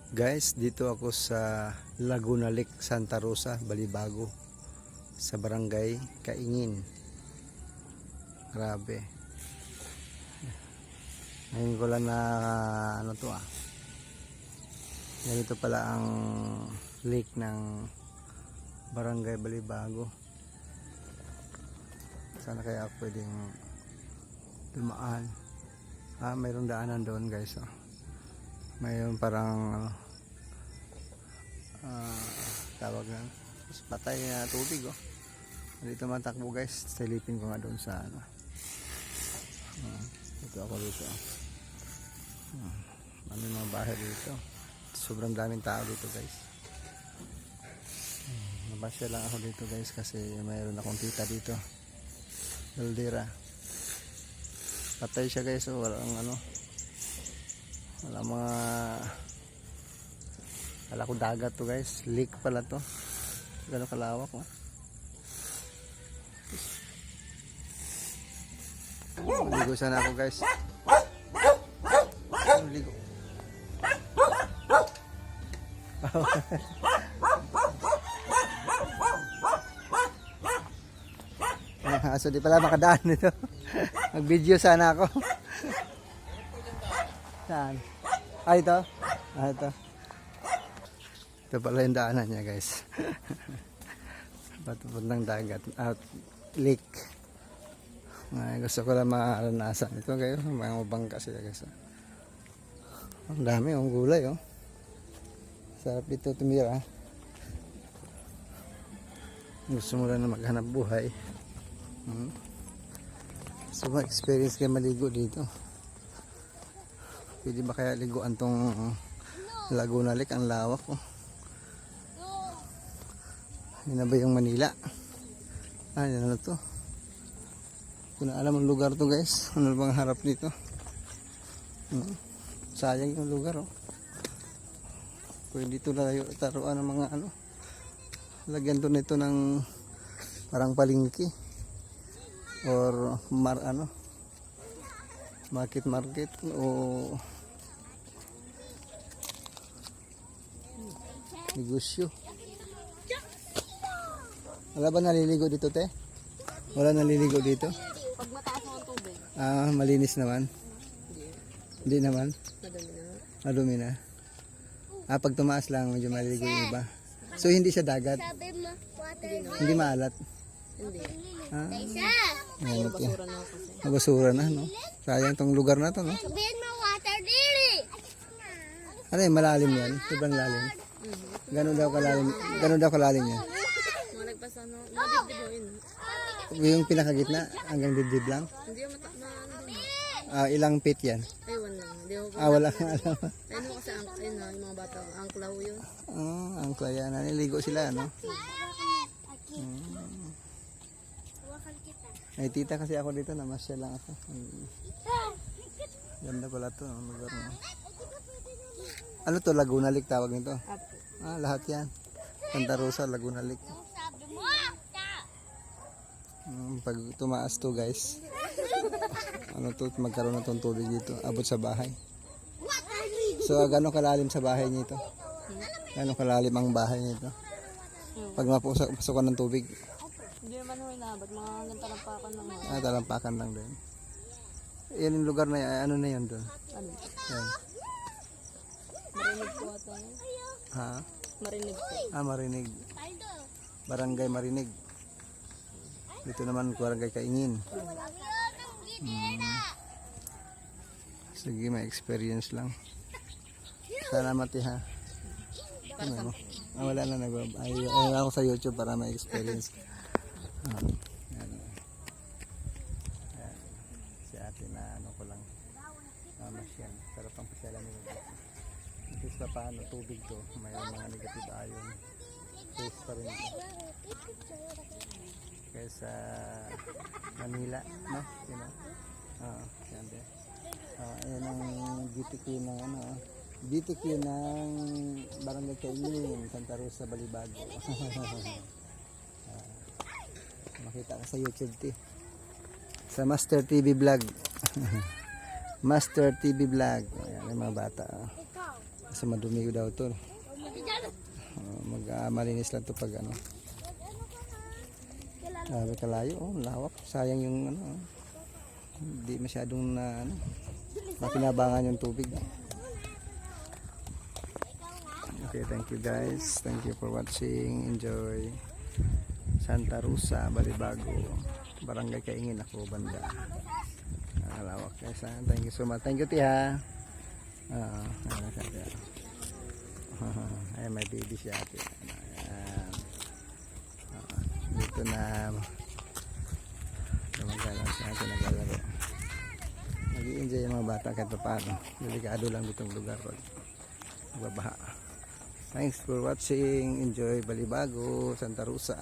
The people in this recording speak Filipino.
Guys, dito ako sa Laguna Lake, Santa Rosa, Balibago, sa barangay Kaingin. Grabe. Ngayon ko lang na ano to ganito pala ang lake ng barangay Balibago. Sana kaya pwedeng dumaan. Mayroong daanan doon, guys. Mayroon parang tawag na patay na tubig. Dito man takbo, guys. Silipin ko nga doon sa ano. Ito ako dito. Ano yung mga bahay dito. Sobrang daming tao dito, guys. Nabasya lang ako dito, guys, kasi mayroon akong tita dito. Daldera. Patay siya, guys. Walang ano. Wala mga wala ko dagat to, guys. Lake pala to. Gano'ng kalawak Ligo sana ako, guys. Ligo. So di pala makadaan nito. Mag-video sana ako. Saan? Ito? Ito. Ito pala yung daanan niya, guys. Patupad ng dagat at lake. Gusto ko lang maranasan ito, kayo. Mga bangka sila, guys. Ang dami, ang gulay, Sarap dito tumira. Gusto mo lang na maghanap buhay. So, ma-experience kayo maligo dito. Pwede ba kaya liguan tong Laguna Lake? Ang lawak, Yan na ba yung Manila? Yan na to. Kung alam ang lugar to, guys. Ano bang harap nito? Sayang yung lugar, Pwede dito taruan ng mga lagyan to nito ng parang palengke or market o negosyo. Wala ba naliligo dito, te? Wala naliligo dito? Pag mataas ang tubig. Malinis naman. Hindi naman. Madumi na. Pag tumaas lang, medyo maliligo yung iba. So, hindi siya dagat? Hindi maalat? Hindi. Basura na kasi. Basura na, no? Sayang tong lugar na to, no? Sabihin mo, water lily! Ano yung malalim yan? Sobrang lalim. Gano'n daw kalalim yan? Mga nagpasa, madibdib mo yun. Yung pinakagitna, hanggang dibdib lang? Hindi yung mata na Ilang feet yan? Aywan lang. Hindi ako Wala kang alam. ayun mo kasi yung mga bata, angklaw yun. Ang klaya na. Niligo sila, no? Ay, tita kasi ako dito. Namasya lang ako. Ganda pala to. Ang lugar mo. Ano to? Laguna Lake tawag nito? Lahat yan. Santa Rosa, Laguna Lake. Pag tumaas to, guys, magkaroon na itong tubig dito, abot sa bahay. So, gano'ng kalalim sa bahay nito? Gano'ng kalalim ang bahay nito? Pag mapasukan ng tubig? Hindi naman ho inaabot, mga hanggang talampakan lang. Talampakan lang din. Yan yung lugar na yan, ano na yun doon? Ano? Yan. Marinig po ata yun. Marinig po. Marinig. Barangay Marinig. Dito naman barangay Kaingin. Sige, may experience lang. Sana mati, ha. Wala na ayaw ako sa YouTube para may experience. Yan. Si ate na ko lang masyal. Sarap ang pasyalan nila. At least pa paano tubig to, may mga negative ion. Safe pa rin kaysa Manila, no? Yan din. Ayan ang GTQ ng GTQ ng barangay Kaingin, Santa Rosa, Balibago. Makita ka sa YouTube, sa Master TV Vlog. Master TV Vlog. Ayan, yung mga bata. Kasi madumi daw to. Mag-malinis lang to pag ano. Grabe kalayo, oh, lawak. Sayang yung ano. Hindi masyadong na ano, makinabangan yung tubig. Okay, thank you guys. Thank you for watching. Enjoy. Santa Rosa, Balibago. Barangay Kaingin ako, banda. Lawak guys. Thank you so much. Thank you, Tiha. Ayan, may baby siya. Ayan. Dito na gumagalaw siya natin naglalaro. Nag-i-enjoy yung mga bata kahit pa paano. Delikado lang ditong lugar pag babaha. Thanks for watching. Enjoy Balibago, Santa Rosa.